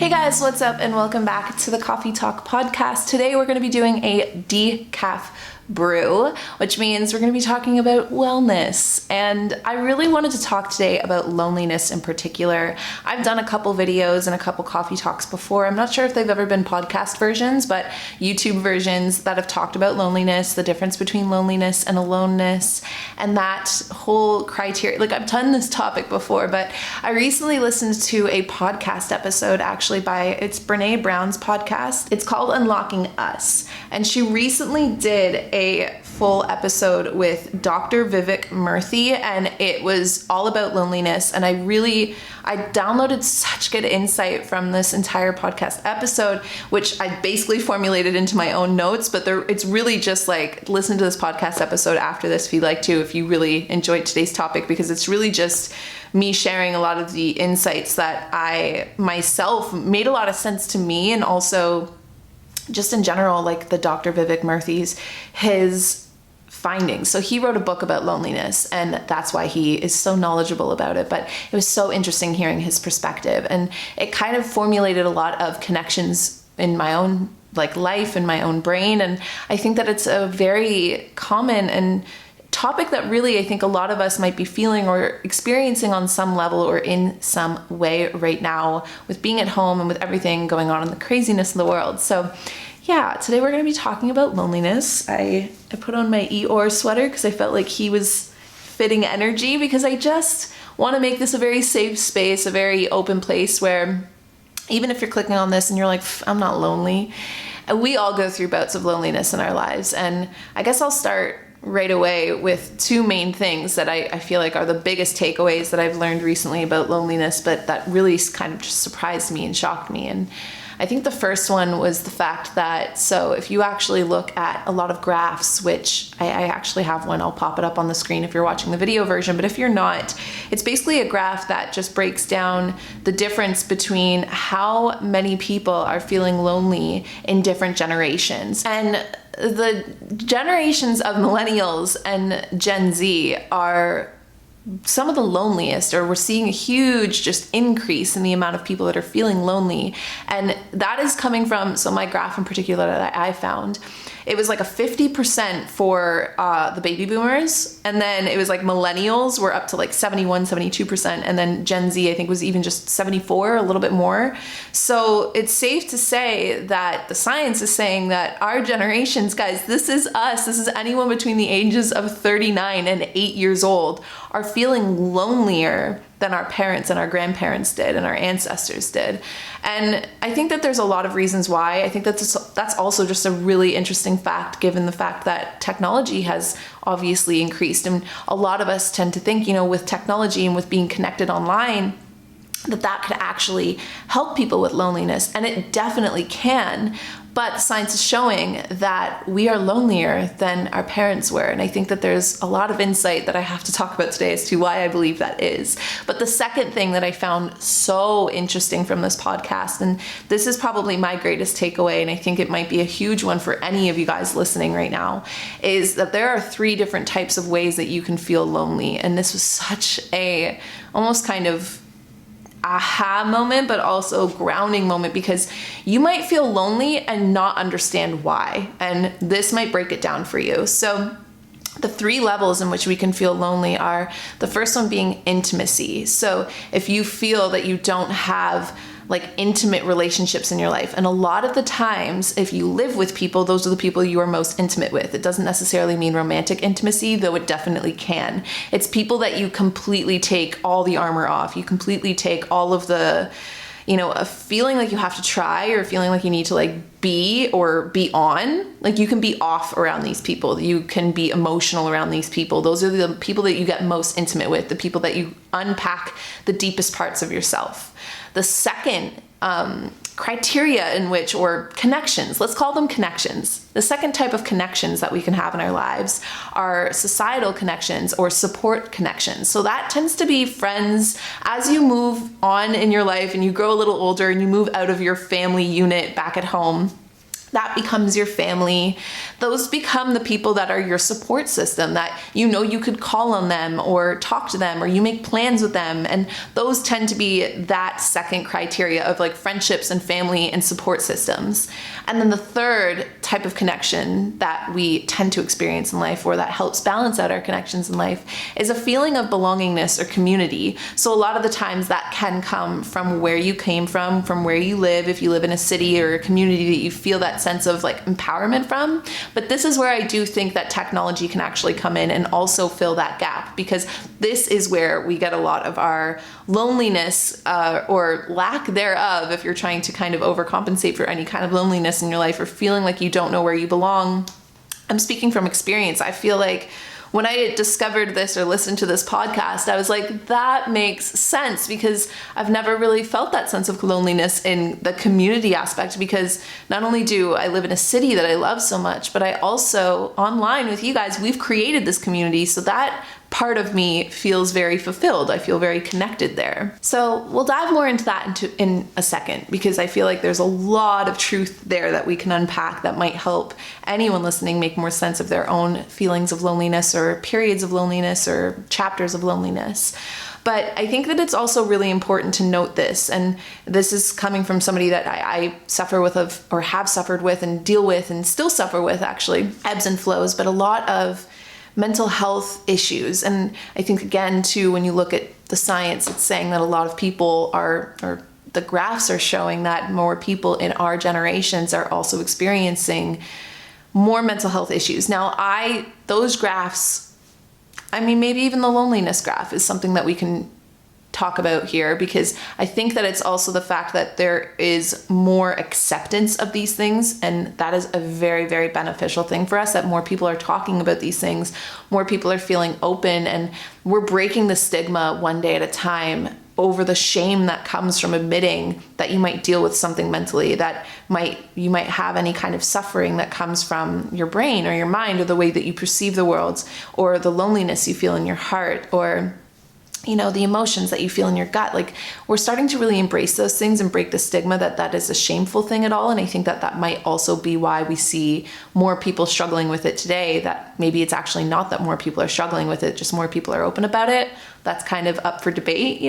Hey guys, what's up and welcome back to the Coffee Talk podcast. Today we're going to be doing a decaf brew, which means we're going to be talking about wellness. And I really wanted to talk today about loneliness in particular. I've done a couple videos and a couple coffee talks before. I'm not sure if they've ever been podcast versions, but YouTube versions that have talked about loneliness, the difference between loneliness and aloneness, and that whole criteria. Like, I've done this topic before, but I recently listened to a podcast episode actually it's Brene Brown's podcast. It's called Unlocking Us. And she recently did a full episode with Dr. Vivek Murthy, and it was all about loneliness. And I downloaded such good insight from this entire podcast episode, which I basically formulated into my own notes, but it's really just like, listen to this podcast episode after this if you'd like to, if you really enjoyed today's topic, because it's really just me sharing a lot of the insights that I myself made a lot of sense to me, and also just in general, like the Dr. Vivek Murthy's, his findings. So he wrote a book about loneliness, and that's why he is so knowledgeable about it. But it was so interesting hearing his perspective, and it kind of formulated a lot of connections in my own life and my own brain. And I think that it's a very common and topic that really I think a lot of us might be feeling or experiencing on some level or in some way right now with being at home and with everything going on in the craziness of the world. So yeah, today we're going to be talking about loneliness. I put on my Eeyore sweater because I felt like he was fitting energy, because I just want to make this a very safe space, a very open place where even if you're clicking on this and you're like, I'm not lonely, we all go through bouts of loneliness in our lives. And I guess I'll start right away with two main things that I feel like are the biggest takeaways that I've learned recently about loneliness, but that really kind of just surprised me and shocked me. And I think the first one was the fact that, so if you actually look at a lot of graphs, which I actually have one, I'll pop it up on the screen if you're watching the video version, but if you're not, it's basically a graph that just breaks down the difference between how many people are feeling lonely in different generations. And the generations of millennials and Gen Z are some of the loneliest, or we're seeing a huge just increase in the amount of people that are feeling lonely. And that is coming from, so my graph in particular that I found, it was like a 50% for the baby boomers, and then it was like millennials were up to like 71, 72%, and then Gen Z I think was even just 74, a little bit more. So it's safe to say that the science is saying that our generations, guys, this is us, this is anyone between the ages of 39 and 8 years old, are feeling lonelier than our parents and our grandparents did and our ancestors did. And I think that there's a lot of reasons why. I think that's also just a really interesting fact, given the fact that technology has obviously increased. And a lot of us tend to think, with technology and with being connected online, that could actually help people with loneliness. And it definitely can. But science is showing that we are lonelier than our parents were. And I think that there's a lot of insight that I have to talk about today as to why I believe that is. But the second thing that I found so interesting from this podcast, and this is probably my greatest takeaway, and I think it might be a huge one for any of you guys listening right now, is that there are 3 different types of ways that you can feel lonely. And this was such a almost kind of aha moment, but also grounding moment, because you might feel lonely and not understand why. And this might break it down for you. So the 3 levels in which we can feel lonely are, the first one being intimacy. So if you feel that you don't have intimate relationships in your life, and a lot of the times if you live with people, those are the people you are most intimate with. It doesn't necessarily mean romantic intimacy, though it definitely can. It's people that you completely take all the armor off. You completely take all of the, a feeling like you have to try, or feeling like you need to be or be on. You can be off around these people. You can be emotional around these people. Those are the people that you get most intimate with, the people that you unpack the deepest parts of yourself. The second criteria in which, or connections, let's call them connections. The second type of connections that we can have in our lives are societal connections or support connections. So that tends to be friends. As you move on in your life and you grow a little older and you move out of your family unit back at home, that becomes your family. Those become the people that are your support system, that you know you could call on them or talk to them, or you make plans with them. And those tend to be that second criteria of like friendships and family and support systems. And then the third type of connection that we tend to experience in life, or that helps balance out our connections in life, is a feeling of belongingness or community. So a lot of the times that can come from where you came from where you live, if you live in a city or a community that you feel that sense of like empowerment from. But this is where I do think that technology can actually come in and also fill that gap, because this is where we get a lot of our loneliness or lack thereof, if you're trying to kind of overcompensate for any kind of loneliness in your life or feeling like you don't know where you belong. I'm speaking from experience. I feel like when I discovered this or listened to this podcast, I was like, that makes sense, because I've never really felt that sense of loneliness in the community aspect, because not only do I live in a city that I love so much, but I also, online with you guys, we've created this community, so that part of me feels very fulfilled. I feel very connected there. So we'll dive more into that in a second, because I feel like there's a lot of truth there that we can unpack that might help anyone listening make more sense of their own feelings of loneliness, or periods of loneliness, or chapters of loneliness. But I think that it's also really important to note this, and this is coming from somebody that I suffer with or have suffered with and deal with and still suffer with, actually, ebbs and flows, but a lot of mental health issues. And I think, again, too, when you look at the science, it's saying that a lot of people or the graphs are showing that more people in our generations are also experiencing more mental health issues. Now, those graphs, I mean, maybe even the loneliness graph is something that we can talk about here, because I think that it's also the fact that there is more acceptance of these things, and that is a very, very beneficial thing for us, that more people are talking about these things, more people are feeling open, and we're breaking the stigma one day at a time over the shame that comes from admitting that you might deal with something mentally, that you might have any kind of suffering that comes from your brain or your mind, or the way that you perceive the world, or the loneliness you feel in your heart, or the emotions that you feel in your gut. Like, we're starting to really embrace those things and break the stigma that is a shameful thing at all. And I think that might also be why we see more people struggling with it today, that maybe it's actually not that more people are struggling with it, just more people are open about it. That's kind of up for debate,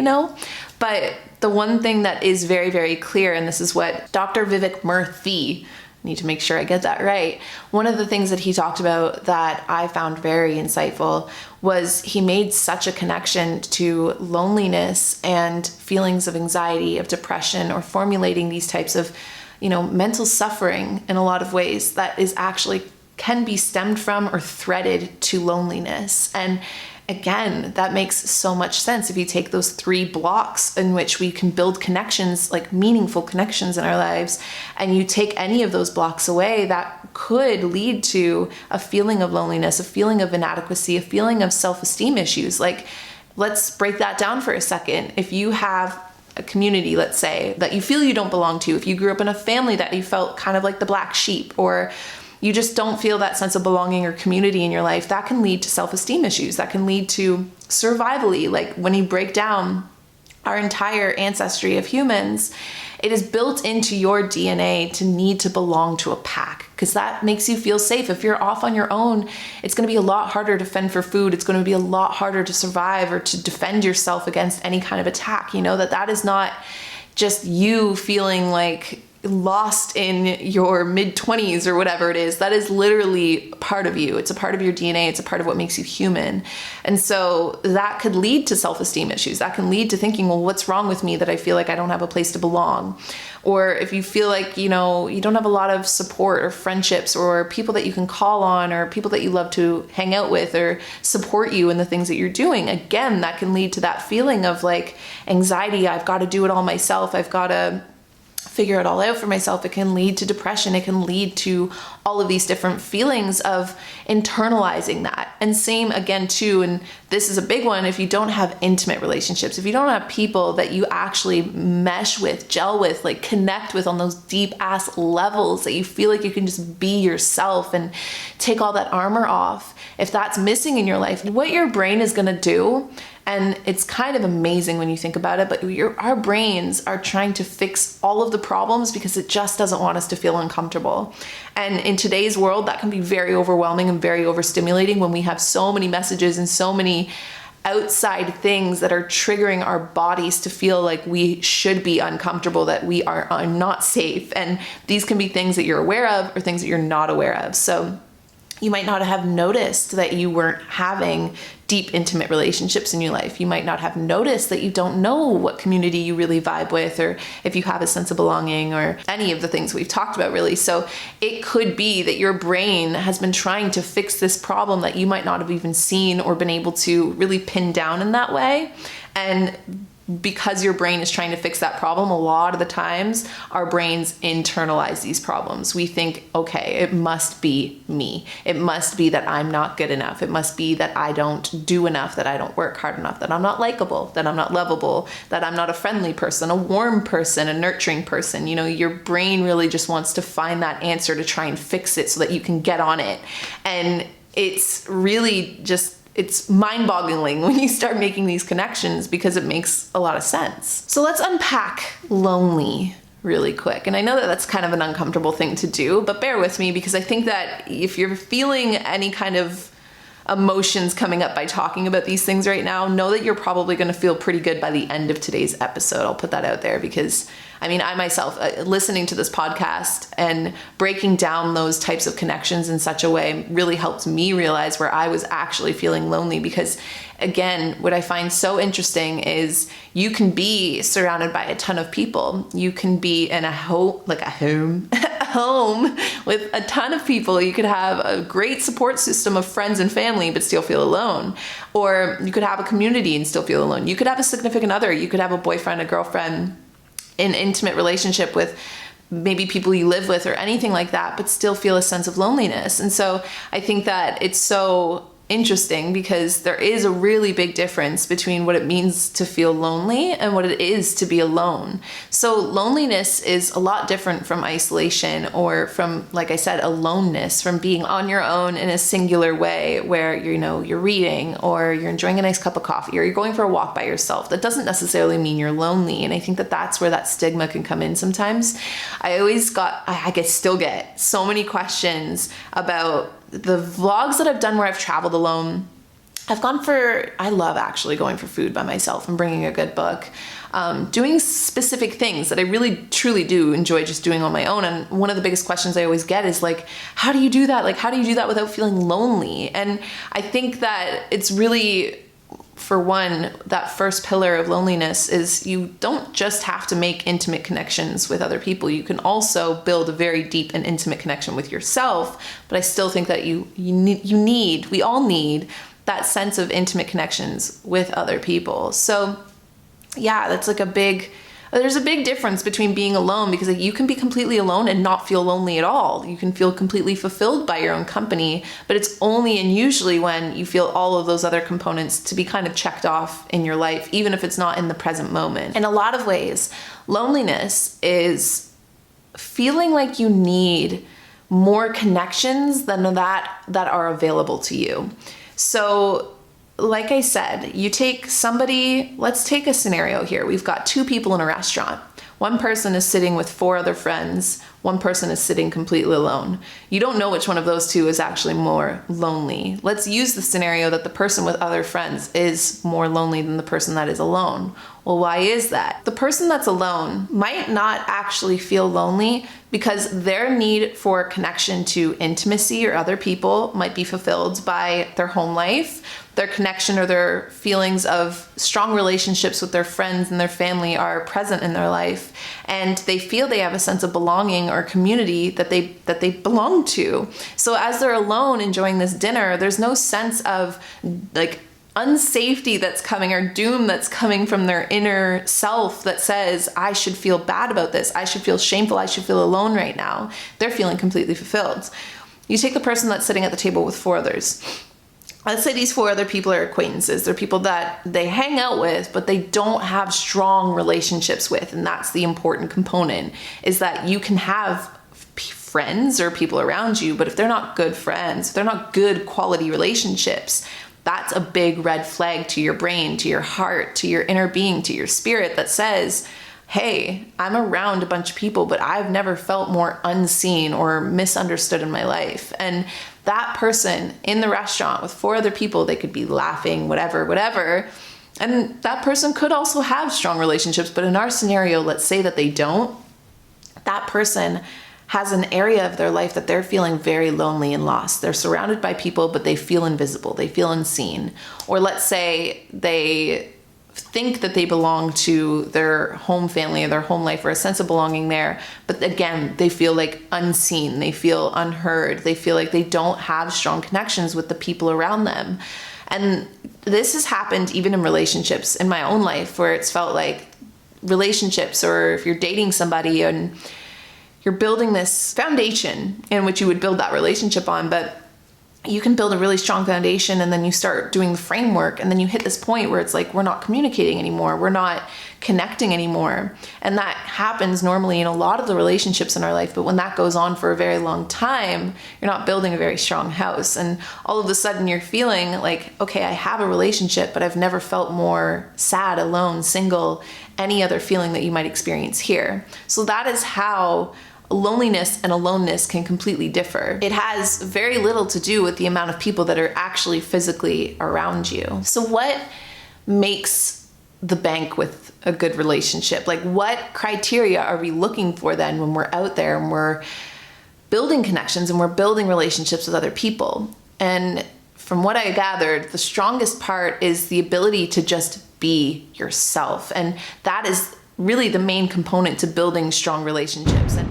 But the one thing that is very, very clear, and this is what Dr. Vivek Murthy, need to make sure I get that right. One of the things that he talked about that I found very insightful was he made such a connection to loneliness and feelings of anxiety, of depression, or formulating these types of, mental suffering in a lot of ways that is actually can be stemmed from or threaded to loneliness. And again, that makes so much sense if you take those 3 blocks in which we can build connections, like meaningful connections in our lives, and you take any of those blocks away, that could lead to a feeling of loneliness, a feeling of inadequacy, a feeling of self-esteem issues. Like, let's break that down for a second. If you have a community, let's say, that you feel you don't belong to, if you grew up in a family that you felt kind of like the black sheep, or you just don't feel that sense of belonging or community in your life, that can lead to self-esteem issues. That can lead to survivally, like when you break down our entire ancestry of humans, it is built into your DNA to need to belong to a pack, because that makes you feel safe. If you're off on your own, it's going to be a lot harder to fend for food. It's going to be a lot harder to survive or to defend yourself against any kind of attack. That is not just you feeling like lost in your mid-20s or whatever it is. That is literally part of you. It's a part of your DNA. It's a part of what makes you human. And so that could lead to self-esteem issues. That can lead to thinking, well, what's wrong with me that I feel like I don't have a place to belong? Or if you feel like, you don't have a lot of support or friendships or people that you can call on, or people that you love to hang out with or support you in the things that you're doing, again, that can lead to that feeling of like anxiety. I've got to do it all myself. I've got to figure it all out for myself. It can lead to depression. It can lead to all of these different feelings of internalizing that. And same again too, and this is a big one, if you don't have intimate relationships, if you don't have people that you actually mesh with, gel with, like connect with on those deep ass levels that you feel like you can just be yourself and take all that armor off, if that's missing in your life, what your brain is going to do, and it's kind of amazing when you think about it, but our brains are trying to fix all of the problems because it just doesn't want us to feel uncomfortable. And in today's world, that can be very overwhelming and very overstimulating when we have so many messages and so many outside things that are triggering our bodies to feel like we should be uncomfortable, that we are not safe. And these can be things that you're aware of or things that you're not aware of. So you might not have noticed that you weren't having deep, intimate relationships in your life. You might not have noticed that you don't know what community you really vibe with, or if you have a sense of belonging, or any of the things we've talked about really. So it could be that your brain has been trying to fix this problem that you might not have even seen or been able to really pin down in that way. And because your brain is trying to fix that problem, a lot of the times our brains internalize these problems. We think, okay, it must be me. It must be that I'm not good enough. It must be that I don't do enough, that I don't work hard enough, that I'm not likable, that I'm not lovable, that I'm not a friendly person, a warm person, a nurturing person. You know, your brain really just wants to find that answer to try and fix it so that you can get on it. And it's really just, it's mind-boggling when you start making these connections because it makes a lot of sense. So let's unpack lonely really quick. And I know that that's kind of an uncomfortable thing to do, but bear with me because I think that if you're feeling any kind of emotions coming up by talking about these things right now, know that you're probably going to feel pretty good by the end of today's episode. I'll put that out there because I mean, I myself, listening to this podcast and breaking down those types of connections in such a way really helped me realize where I was actually feeling lonely. Because again, what I find so interesting is you can be surrounded by a ton of people. You can be in a home with a ton of people. You could have a great support system of friends and family, but still feel alone. Or you could have a community and still feel alone. You could have a significant other. You could have a boyfriend, a girlfriend, an intimate relationship with maybe people you live with or anything like that, but still feel a sense of loneliness. And so I think that it's so interesting because there is a really big difference between what it means to feel lonely and what it is to be alone. So loneliness is a lot different from isolation or from, like I said, aloneness, from being on your own in a singular way where you're reading or you're enjoying a nice cup of coffee or you're going for a walk by yourself. That doesn't necessarily mean you're lonely. And I think that that's where that stigma can come in sometimes. I still get so many questions about the vlogs that I've done where I've traveled alone. I love actually going for food by myself and bringing a good book, doing specific things that I really truly do enjoy just doing on my own. And one of the biggest questions I always get is like, how do you do that? Like, how do you do that without feeling lonely? And I think that it's really, for one, that first pillar of loneliness is you don't just have to make intimate connections with other people. You can also build a very deep and intimate connection with yourself. But I still think that we all need that sense of intimate connections with other people. So yeah, that's like there's a big difference between being alone, because you can be completely alone and not feel lonely at all. You can feel completely fulfilled by your own company, but it's only and usually when you feel all of those other components to be kind of checked off in your life, even if it's not in the present moment. In a lot of ways, loneliness is feeling like you need more connections than that are available to you. So like I said, let's take a scenario here. We've got two people in a restaurant. One person is sitting with four other friends. One person is sitting completely alone. You don't know which one of those two is actually more lonely. Let's use the scenario that the person with other friends is more lonely than the person that is alone. Well, why is that? The person that's alone might not actually feel lonely because their need for connection to intimacy or other people might be fulfilled by their home life. Their connection or their feelings of strong relationships with their friends and their family are present in their life, and they feel they have a sense of belonging or community that they belong to. So as they're alone enjoying this dinner, there's no sense of like unsafety that's coming or doom that's coming from their inner self that says, I should feel bad about this. I should feel shameful. I should feel alone right now. They're feeling completely fulfilled. You take the person that's sitting at the table with 4 others. Let's say these 4 other people are acquaintances. They're people that they hang out with, but they don't have strong relationships with. And that's the important component, is that you can have friends or people around you, but if they're not good friends, if they're not good quality relationships, that's a big red flag to your brain, to your heart, to your inner being, to your spirit that says, hey, I'm around a bunch of people, but I've never felt more unseen or misunderstood in my life. And that person in the restaurant with 4 other people, they could be laughing, whatever. And that person could also have strong relationships, but in our scenario, let's say that they don't. That person has an area of their life that they're feeling very lonely and lost. They're surrounded by people, but they feel invisible. They feel unseen. Or let's say they think that they belong to their home family or their home life or a sense of belonging there. But again, they feel like unseen. They feel unheard. They feel like they don't have strong connections with the people around them. And this has happened even in relationships in my own life, where it's felt like relationships, or if you're dating somebody and you're building this foundation in which you would build that relationship on, but you can build a really strong foundation and then you start doing the framework and then you hit this point where it's like, we're not communicating anymore. We're not connecting anymore. And that happens normally in a lot of the relationships in our life. But when that goes on for a very long time, you're not building a very strong house. And all of a sudden you're feeling like, okay, I have a relationship, but I've never felt more sad, alone, single, any other feeling that you might experience here. So that is how loneliness and aloneness can completely differ. It has very little to do with the amount of people that are actually physically around you. So what makes the bank with a good relationship? Like, what criteria are we looking for then when we're out there and we're building connections and we're building relationships with other people? And from what I gathered, the strongest part is the ability to just be yourself. And that is really the main component to building strong relationships. And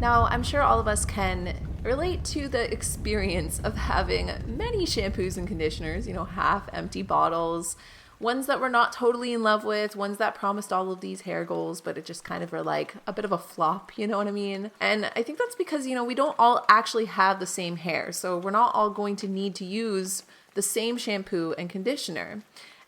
now, I'm sure all of us can relate to the experience of having many shampoos and conditioners, half empty bottles, ones that we're not totally in love with, ones that promised all of these hair goals, but it just kind of were like a bit of a flop, you know what I mean? And I think that's because, we don't all actually have the same hair. So we're not all going to need to use the same shampoo and conditioner.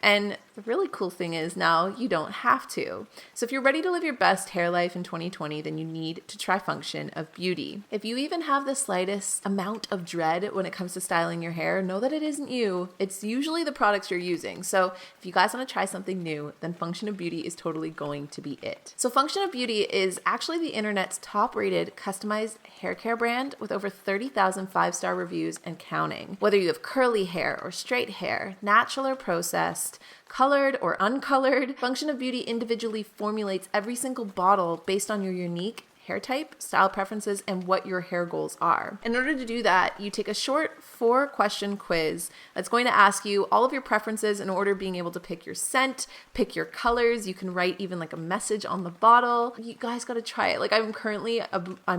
And the really cool thing is now you don't have to. So if you're ready to live your best hair life in 2020, then you need to try Function of Beauty. If you even have the slightest amount of dread when it comes to styling your hair, know that it isn't you. It's usually the products you're using. So if you guys want to try something new, then Function of Beauty is totally going to be it. So Function of Beauty is actually the internet's top-rated customized hair care brand with over 30,000 5-star reviews and counting. Whether you have curly hair or straight hair, natural or processed, colored or uncolored, Function of Beauty individually formulates every single bottle based on your unique hair type, style preferences, and what your hair goals are. In order to do that, you take a short 4-question quiz that's going to ask you all of your preferences in order of being able to pick your scent, pick your colors. You can write even like a message on the bottle. You guys got to try it. Like I'm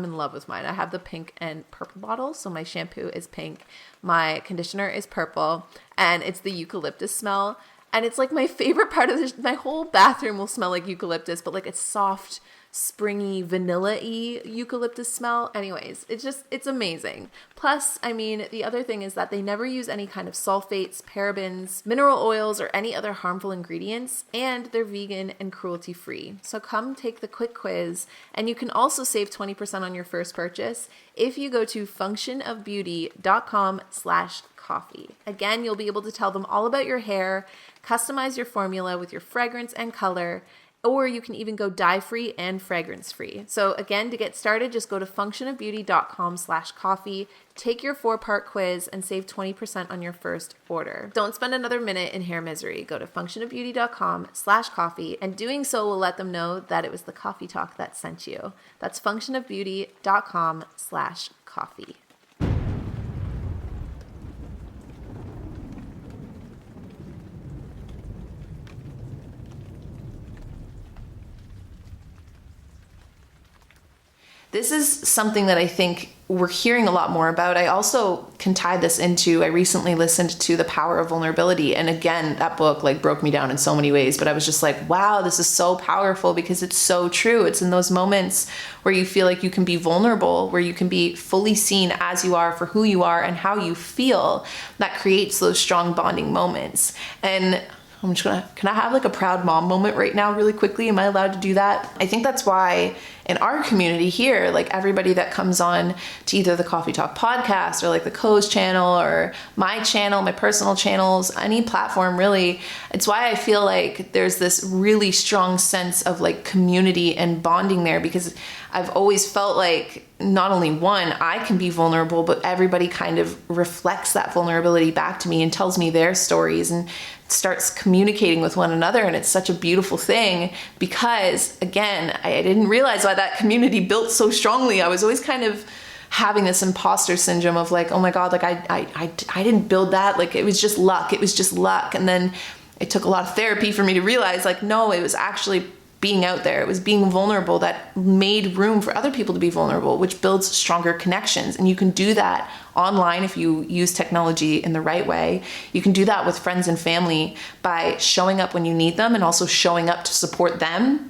in love with mine. I have the pink and purple bottle. So my shampoo is pink, my conditioner is purple, and it's the eucalyptus smell. And it's like my favorite part of this. My whole bathroom will smell like eucalyptus, but like it's soft, springy, vanilla-y eucalyptus smell. Anyways, it's amazing. Plus, the other thing is that they never use any kind of sulfates, parabens, mineral oils, or any other harmful ingredients, and they're vegan and cruelty-free. So come take the quick quiz, and you can also save 20% on your first purchase if you go to functionofbeauty.com/coffee. Again, you'll be able to tell them all about your hair, customize your formula with your fragrance and color, or you can even go dye-free and fragrance-free. So again, to get started, just go to functionofbeauty.com/coffee, take your 4-part quiz, and save 20% on your first order. Don't spend another minute in hair misery. Go to functionofbeauty.com/coffee, and doing so will let them know that it was the Coffee Talk that sent you. That's functionofbeauty.com/coffee. this is something that I think we're hearing a lot more about. I also can tie this into, I recently listened to The Power of Vulnerability. And again, that book like broke me down in so many ways, but I was just like, wow, this is so powerful because it's so true. It's in those moments where you feel like you can be vulnerable, where you can be fully seen as you are for who you are and how you feel, that creates those strong bonding moments. And I'm just can I have like a proud mom moment right now really quickly? Am I allowed to do that? I think that's why in our community here, like everybody that comes on to either the Coffee Talk podcast or like the Koze channel or my channel, my personal channels, any platform really, it's why I feel like there's this really strong sense of like community and bonding there, because I've always felt like not only one, I can be vulnerable, but everybody kind of reflects that vulnerability back to me and tells me their stories and starts communicating with one another. And it's such a beautiful thing because, again, I didn't realize why that community built so strongly. I was always kind of having this imposter syndrome of like, oh my God, like I didn't build that. Like it was just luck. It was just luck. And then it took a lot of therapy for me to realize like, no, it was actually being out there. It was being vulnerable that made room for other people to be vulnerable, which builds stronger connections. And you can do that online if you use technology in the right way. You can do that with friends and family by showing up when you need them and also showing up to support them.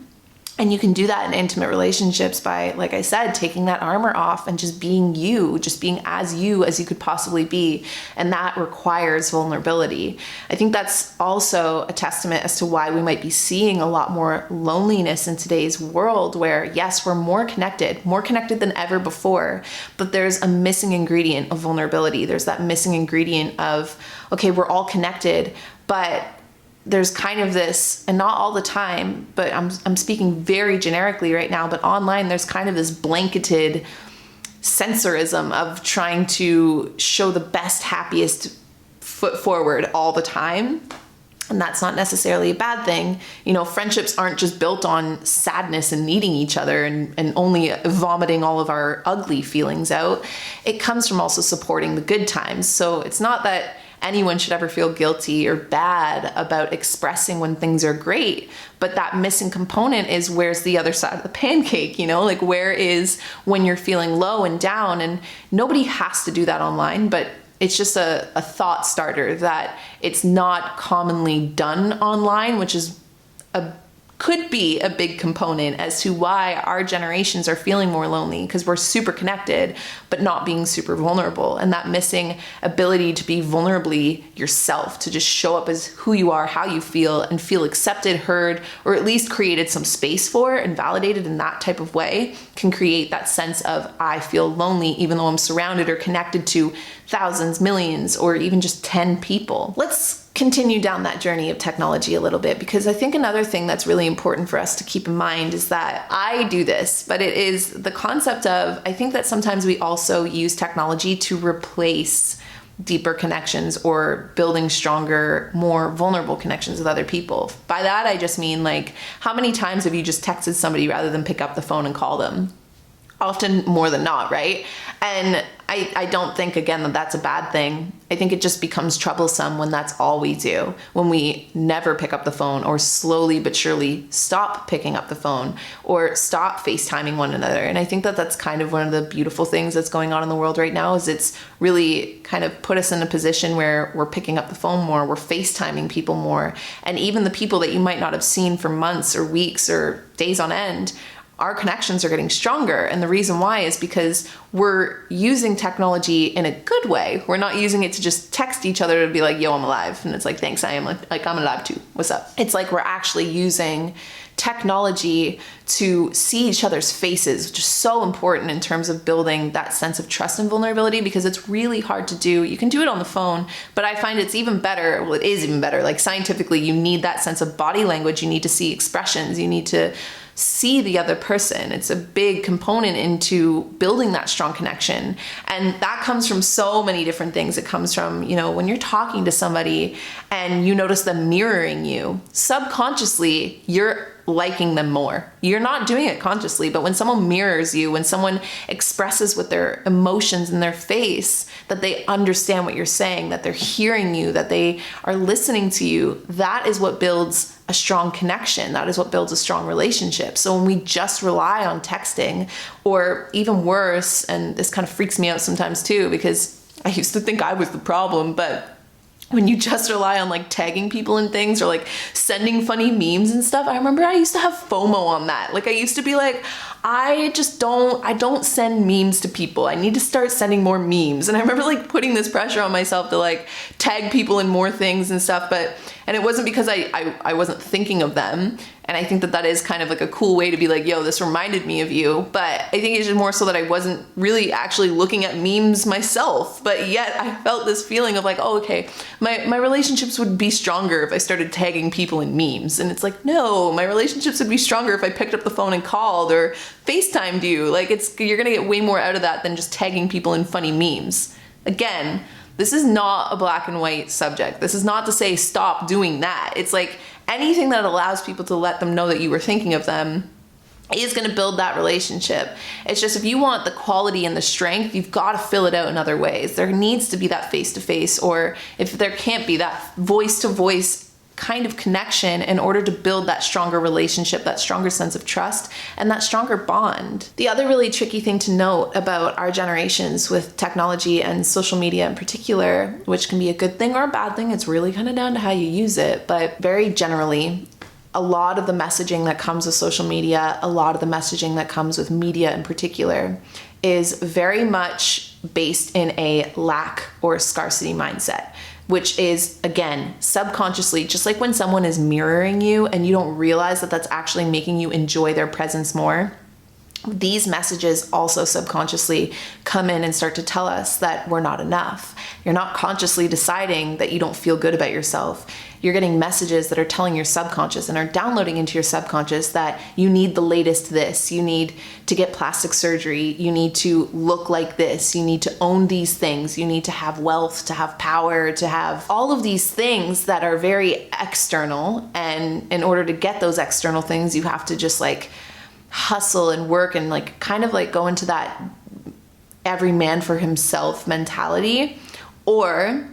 And you can do that in intimate relationships by, like I said, taking that armor off and just being you as you could possibly be. And that requires vulnerability. I think that's also a testament as to why we might be seeing a lot more loneliness in today's world, where yes, we're more connected than ever before, but there's a missing ingredient of vulnerability. There's that missing ingredient of, okay, we're all connected, but there's kind of this, and not all the time, but I'm speaking very generically right now, but online there's kind of this blanketed sensorism of trying to show the best, happiest foot forward all the time. And that's not necessarily a bad thing. You know, friendships aren't just built on sadness and needing each other and only vomiting all of our ugly feelings out. It comes from also supporting the good times. So it's not that anyone should ever feel guilty or bad about expressing when things are great. But that missing component is, where's the other side of the pancake, you know, like where is when you're feeling low and down? And nobody has to do that online, but it's just a thought starter that it's not commonly done online, which is could be a big component as to why our generations are feeling more lonely, because we're super connected, but not being super vulnerable. And that missing ability to be vulnerably yourself, to just show up as who you are, how you feel, and feel accepted, heard, or at least created some space for and validated in that type of way, can create that sense of, I feel lonely, even though I'm surrounded or connected to thousands, millions, or even just 10 people. Let's continue down that journey of technology a little bit, because I think another thing that's really important for us to keep in mind is that I do this, but it is the concept of, I think that sometimes we also use technology to replace deeper connections or building stronger, more vulnerable connections with other people. By that, I just mean like, how many times have you just texted somebody rather than pick up the phone and call them? Often more than not, right? And I don't think, again, that that's a bad thing. I think it just becomes troublesome when that's all we do, when we never pick up the phone, or slowly but surely stop picking up the phone, or stop FaceTiming one another. And I think that that's kind of one of the beautiful things that's going on in the world right now, is it's really kind of put us in a position where we're picking up the phone more, we're FaceTiming people more. And even the people that you might not have seen for months or weeks or days on end, our connections are getting stronger. And the reason why is because we're using technology in a good way. We're not using it to just text each other to be like, yo, I'm alive. And it's like, thanks, I am like I'm alive too. What's up? It's like we're actually using technology to see each other's faces, which is so important in terms of building that sense of trust and vulnerability, because it's really hard to do. You can do it on the phone, but I find it's even better. Well, it is even better. Like scientifically, you need that sense of body language. You need to see expressions. You need to see the other person. It's a big component into building that strong connection. And that comes from so many different things. It comes from, you know, when you're talking to somebody and you notice them mirroring you, subconsciously, you're liking them more. You're not doing it consciously, but when someone mirrors you, when someone expresses with their emotions in their face, that they understand what you're saying, that they're hearing you, that they are listening to you, that is what builds a strong connection. That is what builds a strong relationship. So when we just rely on texting, or even worse, and this kind of freaks me out sometimes too, because I used to think I was the problem, but when you just rely on like tagging people in things or like sending funny memes and stuff, I remember I used to have FOMO on that. Like I used to be like, I don't send memes to people. I need to start sending more memes. And I remember like putting this pressure on myself to like tag people in more things and stuff, and it wasn't because I wasn't thinking of them. And I think that that is kind of like a cool way to be like, yo, this reminded me of you. But I think it's just more so that I wasn't really actually looking at memes myself. But yet I felt this feeling of like, oh, okay, my relationships would be stronger if I started tagging people in memes. And it's like, no, my relationships would be stronger if I picked up the phone and called or FaceTimed you. Like you're gonna get way more out of that than just tagging people in funny memes. Again, this is not a black and white subject. This is not to say stop doing that. It's like anything that allows people to let them know that you were thinking of them is going to build that relationship. It's just if you want the quality and the strength, you've got to fill it out in other ways. There needs to be that face-to-face, or if there can't be, that voice-to-voice kind of connection in order to build that stronger relationship, that stronger sense of trust, and that stronger bond. The other really tricky thing to note about our generations with technology and social media in particular, which can be a good thing or a bad thing, it's really kind of down to how you use it, but very generally, a lot of the messaging that comes with social media, a lot of the messaging that comes with media in particular, is very much based in a lack or scarcity mindset, which is, again, subconsciously, just like when someone is mirroring you and you don't realize that that's actually making you enjoy their presence more. These messages also subconsciously come in and start to tell us that we're not enough. You're not consciously deciding that you don't feel good about yourself. You're getting messages that are telling your subconscious and are downloading into your subconscious that you need the latest this, you need to get plastic surgery, you need to look like this, you need to own these things, you need to have wealth, to have power, to have all of these things that are very external. And in order to get those external things, you have to just like hustle and work and like kind of like go into that every man for himself mentality, or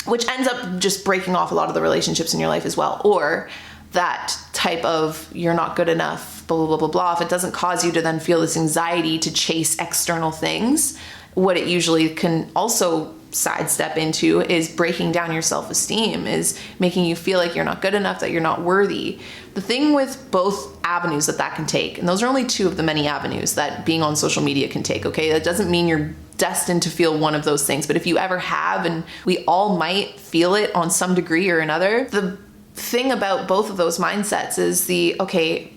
which ends up just breaking off a lot of the relationships in your life as well, or that type of you're not good enough, blah, blah, blah, blah, blah. If it doesn't cause you to then feel this anxiety to chase external things, what it usually can also sidestep into is breaking down your self-esteem, is making you feel like you're not good enough, that you're not worthy. The thing with both avenues that can take, and those are only two of the many avenues that being on social media can take, okay? That doesn't mean you're destined to feel one of those things, but if you ever have, and we all might feel it on some degree or another, the thing about both of those mindsets is okay,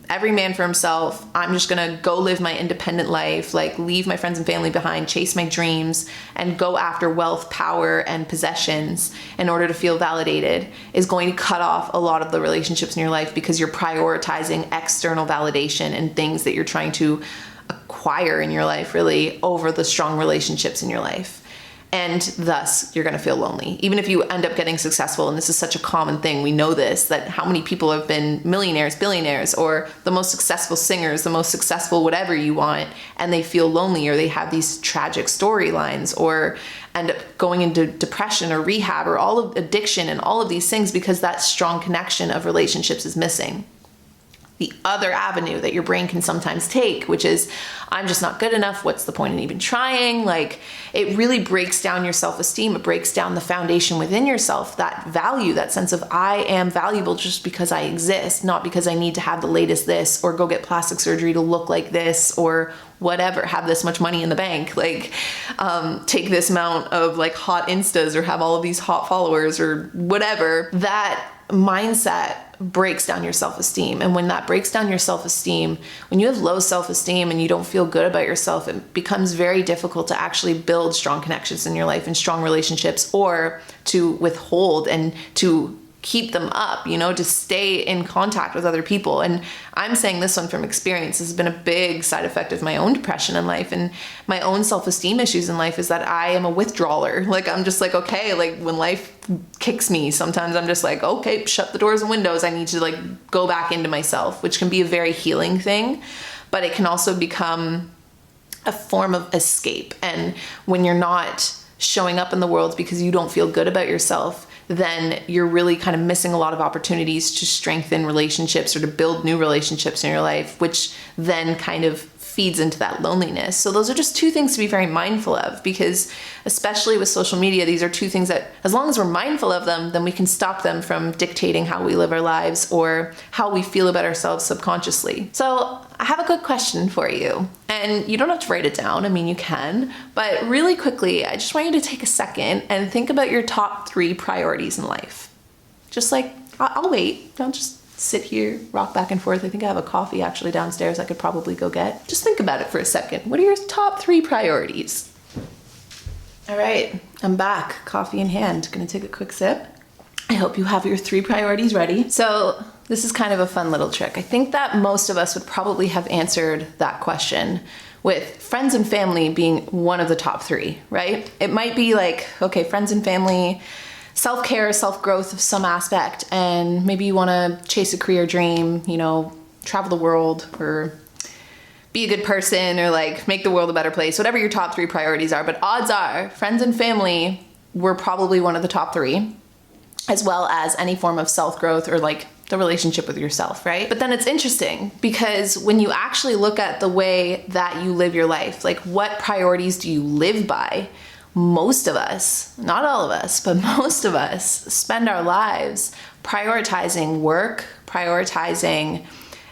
every man for himself, I'm just gonna go live my independent life, like leave my friends and family behind, chase my dreams, and go after wealth, power, and possessions in order to feel validated, is going to cut off a lot of the relationships in your life because you're prioritizing external validation and things that you're trying to acquire in your life really over the strong relationships in your life. And thus you're going to feel lonely. Even if you end up getting successful, and this is such a common thing, we know this, that how many people have been millionaires, billionaires, or the most successful singers, the most successful whatever you want, and they feel lonely, or they have these tragic storylines, or end up going into depression or rehab or all of addiction and all of these things because that strong connection of relationships is missing. The other avenue that your brain can sometimes take, which is, I'm just not good enough, what's the point in even trying? Like, it really breaks down your self-esteem. It breaks down the foundation within yourself, that value, that sense of I am valuable just because I exist, not because I need to have the latest this, or go get plastic surgery to look like this, or whatever, have this much money in the bank, like take this amount of like hot instas, or have all of these hot followers, or whatever. That mindset breaks down your self-esteem. And when that breaks down your self-esteem, when you have low self-esteem and you don't feel good about yourself, it becomes very difficult to actually build strong connections in your life and strong relationships, or to withhold and to keep them up, to stay in contact with other people. And I'm saying this one from experience. This has been a big side effect of my own depression in life and my own self-esteem issues in life, is that I am a withdrawer. Like, I'm just like, okay, like when life kicks me, sometimes I'm just like, okay, shut the doors and windows. I need to like go back into myself, which can be a very healing thing, but it can also become a form of escape. And when you're not showing up in the world because you don't feel good about yourself, then you're really kind of missing a lot of opportunities to strengthen relationships or to build new relationships in your life, which then kind of feeds into that loneliness. So those are just two things to be very mindful of, because especially with social media, these are two things that as long as we're mindful of them, then we can stop them from dictating how we live our lives or how we feel about ourselves subconsciously. So I have a good question for you, and you don't have to write it down. I mean, you can, but really quickly, I just want you to take a second and think about your top 3 priorities in life. Just like, I'll wait. Don't just sit here, rock back and forth. I think I have a coffee actually downstairs I could probably go get. Just think about it for a second. What are your top 3 priorities? All right, I'm back, coffee in hand. Gonna take a quick sip. I hope you have your 3 priorities ready. So this is kind of a fun little trick. I think that most of us would probably have answered that question with friends and family being one of the top 3, right? It might be like, okay, friends and family, self-care, self-growth of some aspect, and maybe you want to chase a career dream, you know, travel the world or be a good person or like make the world a better place, whatever your top 3 priorities are. But odds are friends and family were probably one of the top 3, as well as any form of self-growth or like the relationship with yourself, right? But then it's interesting because when you actually look at the way that you live your life, like what priorities do you live by? Most of us, not all of us, but most of us spend our lives prioritizing work, prioritizing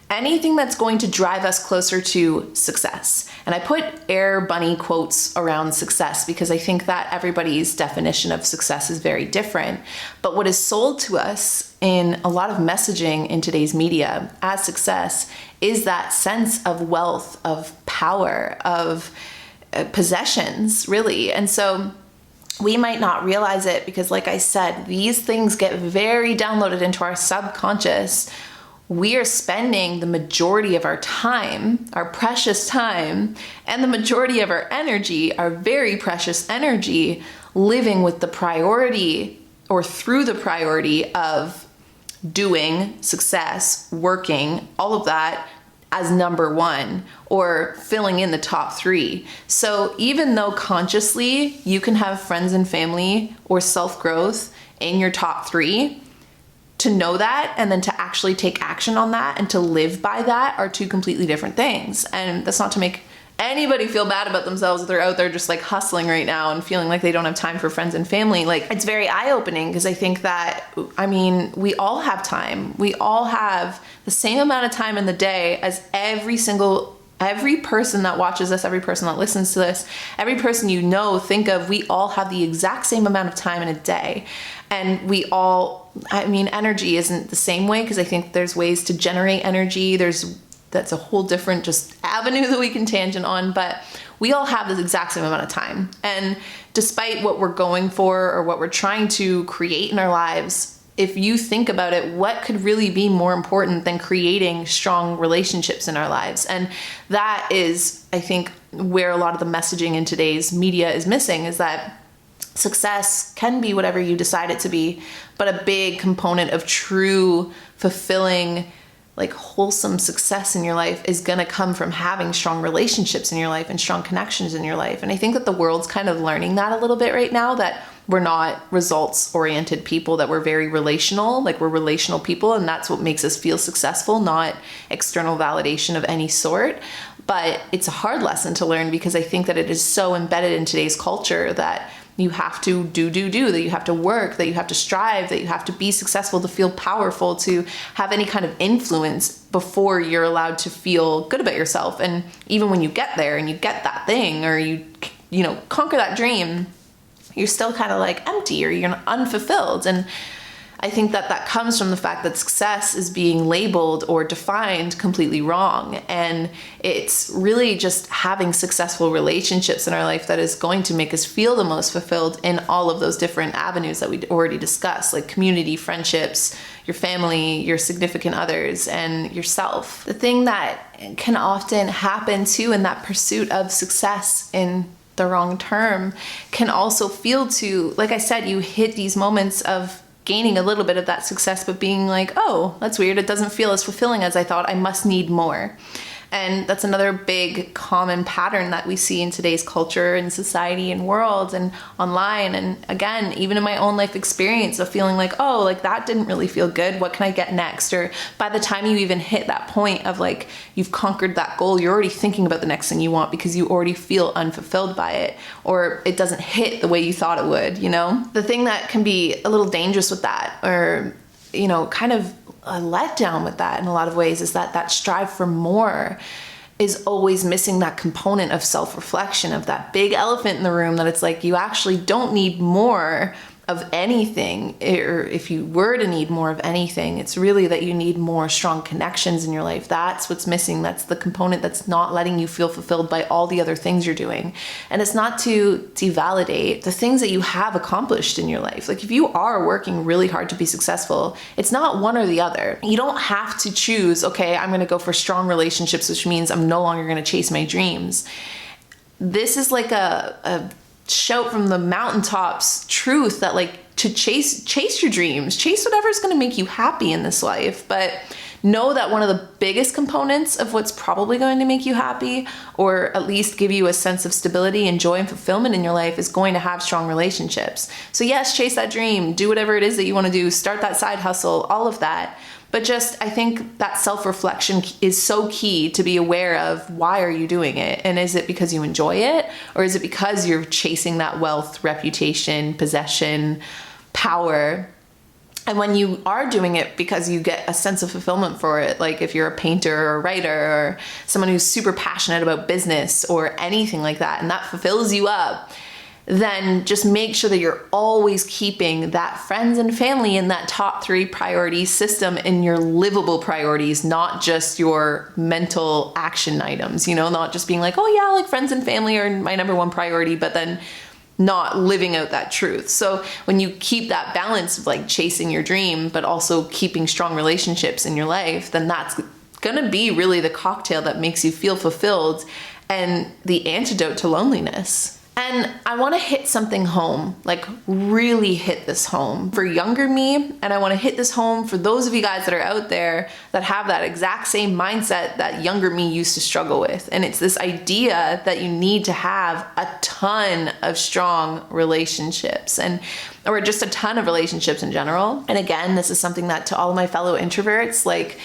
anything that's going to drive us closer to success. And I put air bunny quotes around success because I think that everybody's definition of success is very different. But what is sold to us in a lot of messaging in today's media as success is that sense of wealth, of power, of possessions, really. And so we might not realize it because, like I said, these things get very downloaded into our subconscious. We are spending the majority of our time, our precious time, and the majority of our energy, our very precious energy, living with the priority or through the priority of doing, success, working, all of that as number 1 or filling in the top 3. So even though consciously you can have friends and family or self-growth in your top 3, to know that and then to actually take action on that and to live by that are 2 completely different things. And that's not to make anybody feel bad about themselves if they're out there just like hustling right now and feeling like they don't have time for friends and family. Like, it's very eye-opening because I think that, I mean, we all have time. We all have the same amount of time in the day as every person that watches this, every person that listens to this, every person you know, think of, we all have the exact same amount of time in a day. And we all, I mean, energy isn't the same way because I think there's ways to generate energy. That's a whole different just avenue that we can tangent on, but we all have the exact same amount of time. And despite what we're going for or what we're trying to create in our lives, if you think about it, what could really be more important than creating strong relationships in our lives? And that is, I think, where a lot of the messaging in today's media is missing, is that success can be whatever you decide it to be, but a big component of true, fulfilling, like wholesome success in your life is going to come from having strong relationships in your life and strong connections in your life. And I think that the world's kind of learning that a little bit right now, that we're not results oriented people, that we're very relational, like we're relational people. And that's what makes us feel successful, not external validation of any sort. But it's a hard lesson to learn because I think that it is so embedded in today's culture that you have to do, that you have to work, that you have to strive, that you have to be successful to feel powerful, to have any kind of influence before you're allowed to feel good about yourself. And even when you get there and you get that thing or you conquer that dream, you're still kind of like empty or you're unfulfilled. And I think that that comes from the fact that success is being labeled or defined completely wrong. And it's really just having successful relationships in our life that is going to make us feel the most fulfilled in all of those different avenues that we already discussed, like community, friendships, your family, your significant others, and yourself. The thing that can often happen too in that pursuit of success in the wrong term can also feel to, like I said, you hit these moments of gaining a little bit of that success, but being like, oh, that's weird. It doesn't feel as fulfilling as I thought. I must need more. And that's another big common pattern that we see in today's culture and society and world and online. And again, even in my own life experience of feeling like, oh, like that didn't really feel good. What can I get next? Or by the time you even hit that point of like, you've conquered that goal, you're already thinking about the next thing you want because you already feel unfulfilled by it, or it doesn't hit the way you thought it would, you know? The thing that can be a little dangerous with that, or, you know, kind of a letdown with that in a lot of ways, is that strive for more is always missing that component of self-reflection, of that big elephant in the room, that it's like you actually don't need more of anything, or if you were to need more of anything, it's really that you need more strong connections in your life. That's what's missing. That's the component that's not letting you feel fulfilled by all the other things you're doing. And it's not to devalidate the things that you have accomplished in your life. Like if you are working really hard to be successful, it's not one or the other. You don't have to choose, okay, I'm going to go for strong relationships, which means I'm no longer going to chase my dreams. This is like a shout from the mountaintops truth that like to chase your dreams, chase whatever's going to make you happy in this life. But know that one of the biggest components of what's probably going to make you happy, or at least give you a sense of stability and joy and fulfillment in your life, is going to have strong relationships. So yes, chase that dream, do whatever it is that you want to do, start that side hustle, all of that. But just, I think that self-reflection is so key to be aware of. Why are you doing it? And is it because you enjoy it? Or is it because you're chasing that wealth, reputation, possession, power? And when you are doing it because you get a sense of fulfillment for it, like if you're a painter or a writer or someone who's super passionate about business or anything like that, and that fulfills you up, then just make sure that you're always keeping that friends and family in that top 3 priority system in your livable priorities, not just your mental action items, you know, not just being like, oh yeah, like friends and family are my number 1 priority, but then not living out that truth. So when you keep that balance of like chasing your dream, but also keeping strong relationships in your life, then that's gonna be really the cocktail that makes you feel fulfilled and the antidote to loneliness. And I want to hit something home, like really hit this home for younger me. And I want to hit this home for those of you guys that are out there that have that exact same mindset that younger me used to struggle with. And it's this idea that you need to have a ton of strong relationships, or just a ton of relationships in general. And again, this is something that to all of my fellow introverts, like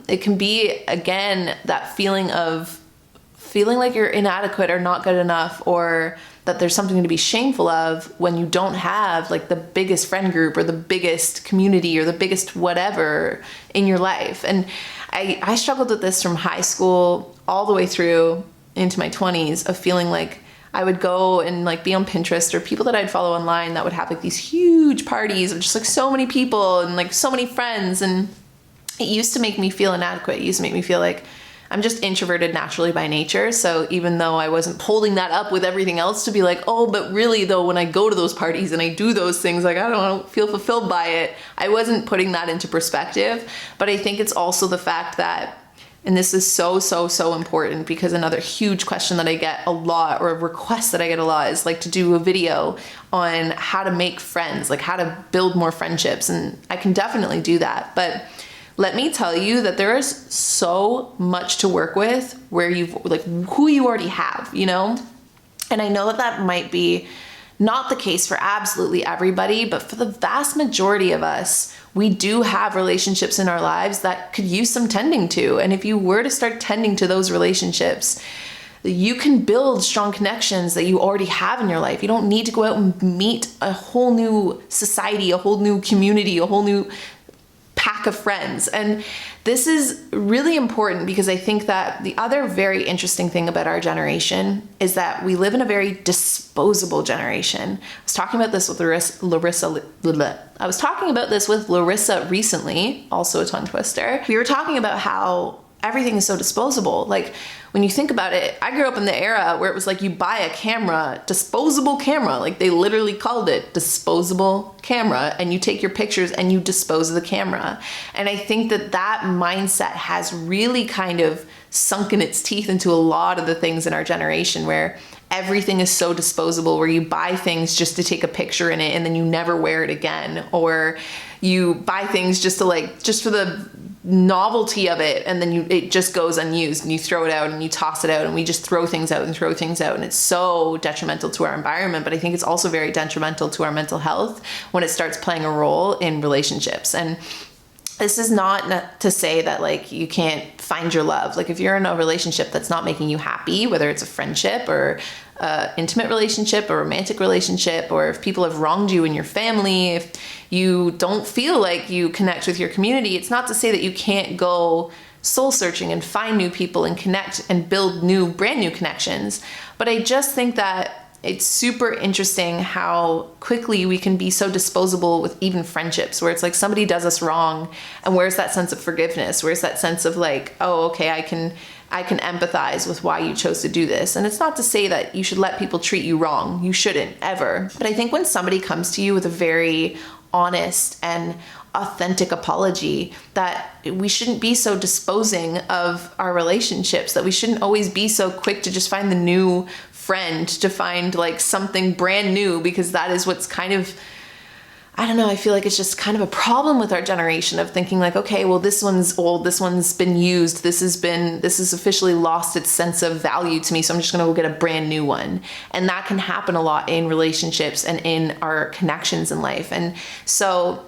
it can be, again, that feeling like you're inadequate or not good enough, or that there's something to be shameful of when you don't have like the biggest friend group or the biggest community or the biggest whatever in your life. And I struggled with this from high school all the way through into my 20s, of feeling like I would go and like be on Pinterest, or people that I'd follow online that would have like these huge parties of just like so many people and like so many friends. And it used to make me feel inadequate. It used to make me feel like I'm just introverted naturally by nature. So even though I wasn't holding that up with everything else to be like, oh, but really though, when I go to those parties and I do those things, like I don't feel fulfilled by it, I wasn't putting that into perspective. But I think it's also the fact that, and this is so important, because another huge question that I get a lot, or a request that I get a lot, is like to do a video on how to make friends, like how to build more friendships. And I can definitely do that. But let me tell you that there is so much to work with where you've like who you already have, you know? And I know that might be not the case for absolutely everybody, but for the vast majority of us, we do have relationships in our lives that could use some tending to. And if you were to start tending to those relationships, you can build strong connections that you already have in your life. You don't need to go out and meet a whole new society, a whole new community, a whole new pack of friends. And this is really important, because I think that the other very interesting thing about our generation is that we live in a very disposable generation. I was talking about this with Larissa recently, also a tongue twister. We were talking about how everything is so disposable. Like when you think about it, I grew up in the era where it was like you buy a camera, disposable camera, like they literally called it disposable camera, and you take your pictures and you dispose of the camera. And I think that mindset has really kind of sunken its teeth into a lot of the things in our generation, where everything is so disposable, where you buy things just to take a picture in it and then you never wear it again, or you buy things just for the novelty of it, and then it just goes unused, and you throw it out and you toss it out, and we just throw things out, and it's so detrimental to our environment. But I think it's also very detrimental to our mental health when it starts playing a role in relationships. And this is not to say that like you can't find your love. Like if you're in a relationship that's not making you happy, whether it's a friendship or intimate relationship, a romantic relationship, or if people have wronged you in your family, if you don't feel like you connect with your community, it's not to say that you can't go soul searching and find new people and connect and build brand new connections. But I just think that it's super interesting how quickly we can be so disposable with even friendships, where it's like somebody does us wrong, and where's that sense of forgiveness? Where's that sense of like, oh, okay, I can empathize with why you chose to do this. And it's not to say that you should let people treat you wrong. You shouldn't ever. But I think when somebody comes to you with a very honest and authentic apology, that we shouldn't be so disposing of our relationships, that we shouldn't always be so quick to just find the new friend, to find like something brand new, because that is what's kind of, I don't know, I feel like it's just kind of a problem with our generation of thinking like, okay, well, this one's old, this one's been used, this has officially lost its sense of value to me, so I'm just gonna go get a brand new one. And that can happen a lot in relationships and in our connections in life. And so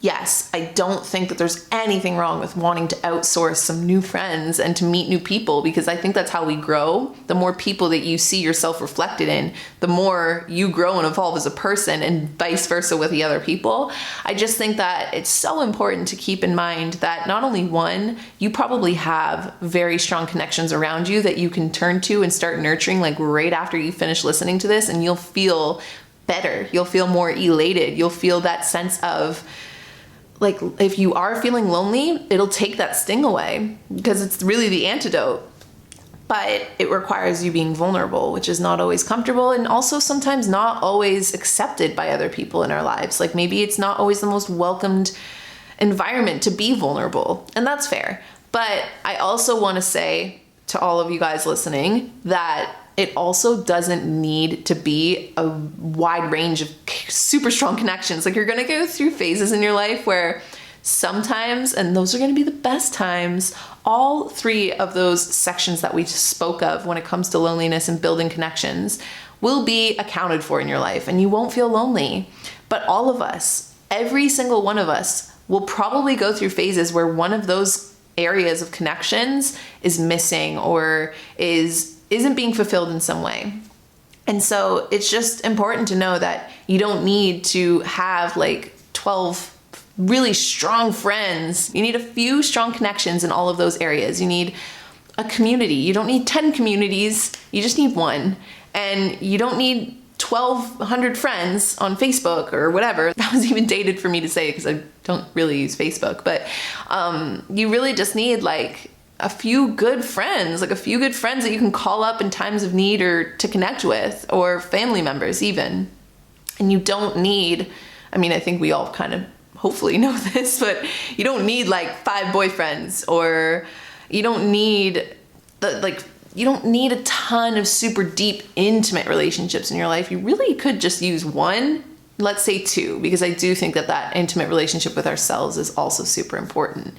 yes, I don't think that there's anything wrong with wanting to outsource some new friends and to meet new people, because I think that's how we grow. The more people that you see yourself reflected in, the more you grow and evolve as a person, and vice versa with the other people. I just think that it's so important to keep in mind that not only one, you probably have very strong connections around you that you can turn to and start nurturing like right after you finish listening to this, and you'll feel better. You'll feel more elated. You'll feel that sense of, like, if you are feeling lonely, it'll take that sting away, because it's really the antidote. But it requires you being vulnerable, which is not always comfortable, and also sometimes not always accepted by other people in our lives. Like maybe it's not always the most welcomed environment to be vulnerable, and that's fair. But I also want to say to all of you guys listening that it also doesn't need to be a wide range of super strong connections. Like you're going to go through phases in your life where sometimes, and those are going to be the best times, all three of those sections that we just spoke of when it comes to loneliness and building connections will be accounted for in your life, and you won't feel lonely. But all of us, every single one of us, will probably go through phases where one of those areas of connections is missing or isn't being fulfilled in some way. And so it's just important to know that you don't need to have like 12 really strong friends. You need a few strong connections in all of those areas. You need a community. You don't need 10 communities. You just need one. And you don't need 1,200 friends on Facebook or whatever. That was even dated for me to say because I don't really use Facebook. But you really just need like a few good friends, like a few good friends that you can call up in times of need or to connect with, or family members even. And you don't need, I mean, I think we all kind of hopefully know this, but you don't need like 5 boyfriends, or you don't need you don't need a ton of super deep, intimate relationships in your life. You really could just use one, let's say 2, because I do think that that intimate relationship with ourselves is also super important.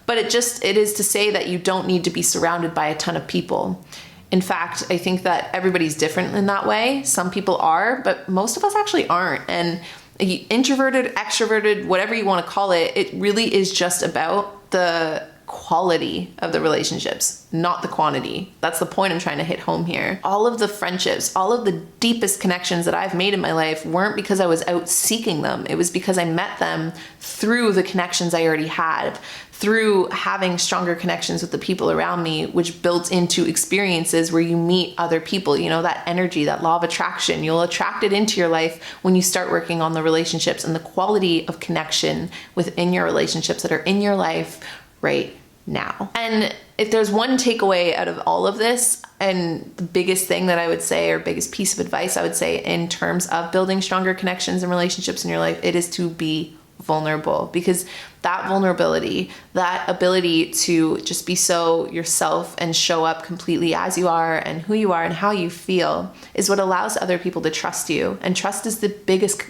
But it is to say that you don't need to be surrounded by a ton of people. In fact, I think that everybody's different in that way. Some people are, but most of us actually aren't. And introverted, extroverted, whatever you want to call it, it really is just about the quality of the relationships, not the quantity. That's the point I'm trying to hit home here. All of the friendships, all of the deepest connections that I've made in my life weren't because I was out seeking them. It was because I met them through the connections I already had, through having stronger connections with the people around me, which built into experiences where you meet other people. You know, that energy, that law of attraction, you'll attract it into your life when you start working on the relationships and the quality of connection within your relationships that are in your life right now. And if there's one takeaway out of all of this, and the biggest thing that I would say, or biggest piece of advice I would say in terms of building stronger connections and relationships in your life, it is to be vulnerable. Because that vulnerability, that ability to just be so yourself and show up completely as you are and who you are and how you feel, is what allows other people to trust you. And trust is the biggest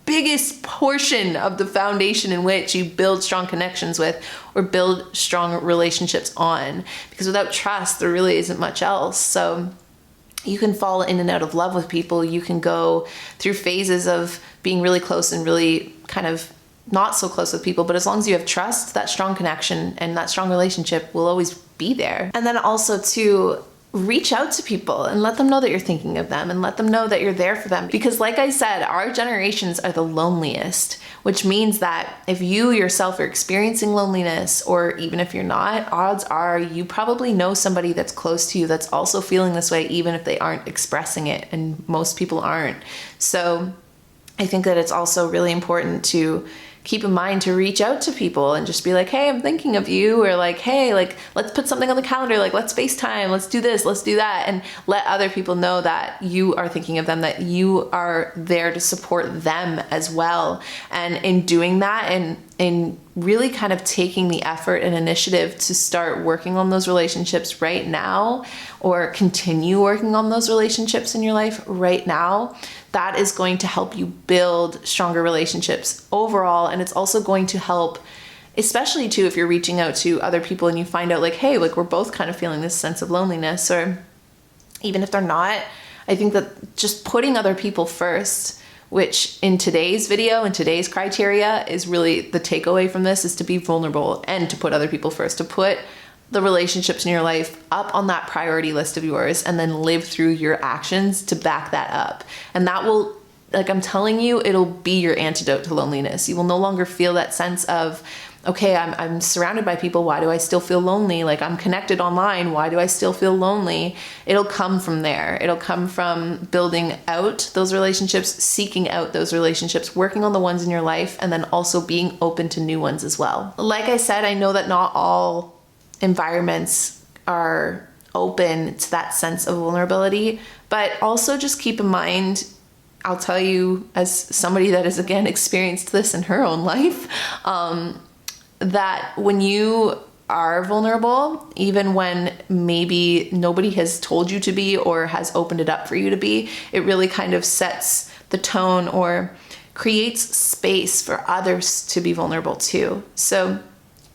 biggest portion of the foundation in which you build strong connections with or build strong relationships on, because without trust, there really isn't much else. So you can fall in and out of love with people. You can go through phases of being really close and really kind of not so close with people. But as long as you have trust, that strong connection and that strong relationship will always be there. And then also to reach out to people and let them know that you're thinking of them and let them know that you're there for them. Because like I said, our generations are the loneliest, which means that if you yourself are experiencing loneliness, or even if you're not, odds are you probably know somebody that's close to you that's also feeling this way, even if they aren't expressing it. And most people aren't. So I think that it's also really important to keep in mind to reach out to people and just be like, hey, I'm thinking of you, or like, hey, like, let's put something on the calendar, like, let's FaceTime, let's do this, let's do that, and let other people know that you are thinking of them, that you are there to support them as well. And in doing that, and in really kind of taking the effort and initiative to start working on those relationships right now, or continue working on those relationships in your life right now, that is going to help you build stronger relationships overall. And it's also going to help, especially too, if you're reaching out to other people and you find out like, hey, like we're both kind of feeling this sense of loneliness, or even if they're not, I think that just putting other people first, which in today's video and today's criteria is really the takeaway from this, is to be vulnerable and to put other people first, to put the relationships in your life up on that priority list of yours, and then live through your actions to back that up. And that will, like I'm telling you, it'll be your antidote to loneliness. You will no longer feel that sense of, okay, I'm surrounded by people, why do I still feel lonely? Like, I'm connected online, why do I still feel lonely? It'll come from there. It'll come from building out those relationships, seeking out those relationships, working on the ones in your life, and then also being open to new ones as well. Like I said, I know that not all environments are open to that sense of vulnerability, but also just keep in mind, I'll tell you as somebody that has again experienced this in her own life, that when you are vulnerable, even when maybe nobody has told you to be or has opened it up for you to be, it really kind of sets the tone or creates space for others to be vulnerable too. So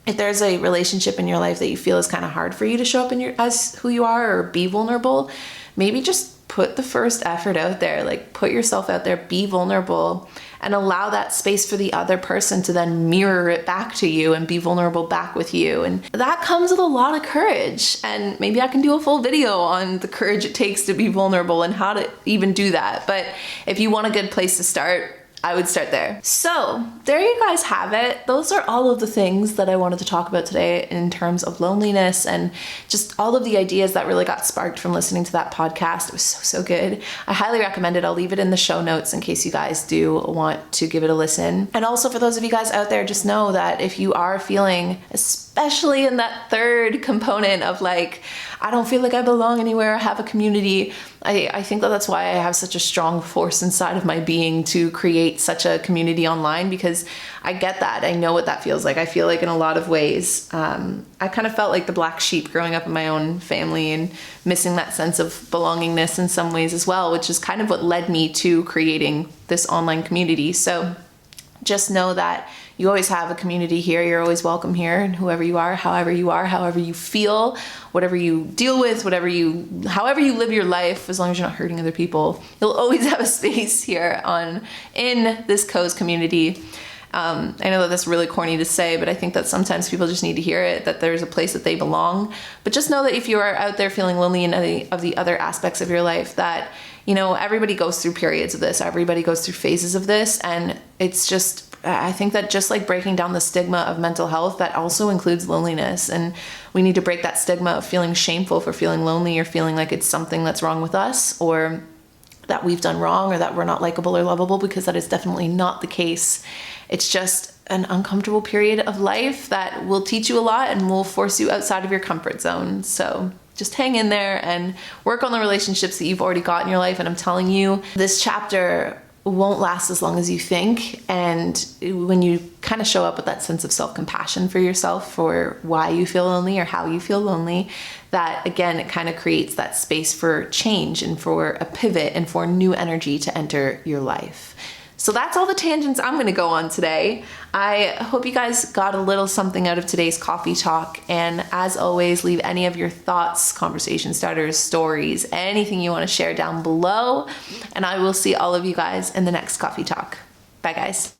if there's a relationship in your life that you feel is kind of hard for you to show up in your as who you are or be vulnerable, maybe just put the first effort out there, like put yourself out there, be vulnerable, and allow that space for the other person to then mirror it back to you and be vulnerable back with you. And that comes with a lot of courage. And maybe I can do a full video on the courage it takes to be vulnerable and how to even do that. But if you want a good place to start, I would start there. So there you guys have it. Those are all of the things that I wanted to talk about today in terms of loneliness, and just all of the ideas that really got sparked from listening to that podcast. It was so good. I highly recommend it. I'll leave it in the show notes in case you guys do want to give it a listen. And also for those of you guys out there, just know that if you are feeling, especially in that third component of like, I don't feel like I belong anywhere, I have a community, I think that that's why I have such a strong force inside of my being to create such a community online, because I get that. I know what that feels like. I feel like in a lot of ways, I kind of felt like the black sheep growing up in my own family and missing that sense of belongingness in some ways as well, which is kind of what led me to creating this online community. So just know that you always have a community here. You're always welcome here, and whoever you are, however you feel, whatever you deal with, however you live your life, as long as you're not hurting other people, you'll always have a space here in this Koze community. I know that that's really corny to say, but I think that sometimes people just need to hear it, that there's a place that they belong. But just know that if you are out there feeling lonely in any of the other aspects of your life, that, you know, everybody goes through periods of this, everybody goes through phases of this, and it's just, I think that just like breaking down the stigma of mental health, that also includes loneliness. And we need to break that stigma of feeling shameful for feeling lonely, or feeling like it's something that's wrong with us, or that we've done wrong, or that we're not likable or lovable, because that is definitely not the case. It's just an uncomfortable period of life that will teach you a lot and will force you outside of your comfort zone. So just hang in there and work on the relationships that you've already got in your life. And I'm telling you, this chapter won't last as long as you think. And when you kind of show up with that sense of self-compassion for yourself, for why you feel lonely or how you feel lonely, that again, it kind of creates that space for change and for a pivot and for new energy to enter your life. So that's all the tangents I'm gonna go on today. I hope you guys got a little something out of today's coffee talk. And as always, leave any of your thoughts, conversation starters, stories, anything you wanna share down below. And I will see all of you guys in the next coffee talk. Bye guys.